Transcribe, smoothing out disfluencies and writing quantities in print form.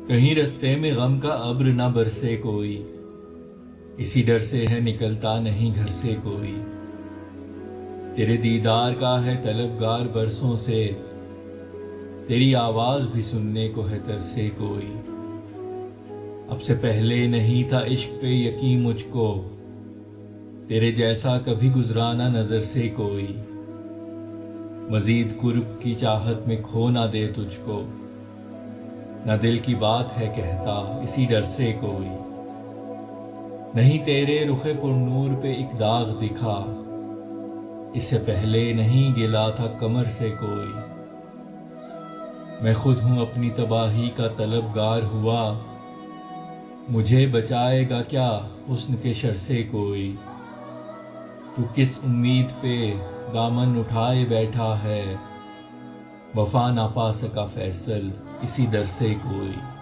کہیں رستے میں غم کا ابر نہ برسے کوئی، اسی ڈر سے ہے نکلتا نہیں گھر سے کوئی۔ تیرے دیدار کا ہے طلبگار برسوں سے، تیری آواز بھی سننے کو ہے ترسے کوئی۔ اب سے پہلے نہیں تھا عشق پہ یقین مجھ کو، تیرے جیسا کبھی گزرا نہ نظر سے کوئی۔ مزید قرب کی چاہت میں کھو نہ دے تجھ کو، نہ دل کی بات ہے کہتا اسی ڈر سے کوئی۔ نہیں تیرے رخ پر نور پہ ایک داغ دکھا، اس سے پہلے نہیں گلا تھا کمر سے کوئی۔ میں خود ہوں اپنی تباہی کا طلبگار ہوا، مجھے بچائے گا کیا حسن کے شر سے کوئی۔ تو کس امید پہ دامن اٹھائے بیٹھا ہے، وفا نہ پا سکا فیصل اسی در سے کوئی۔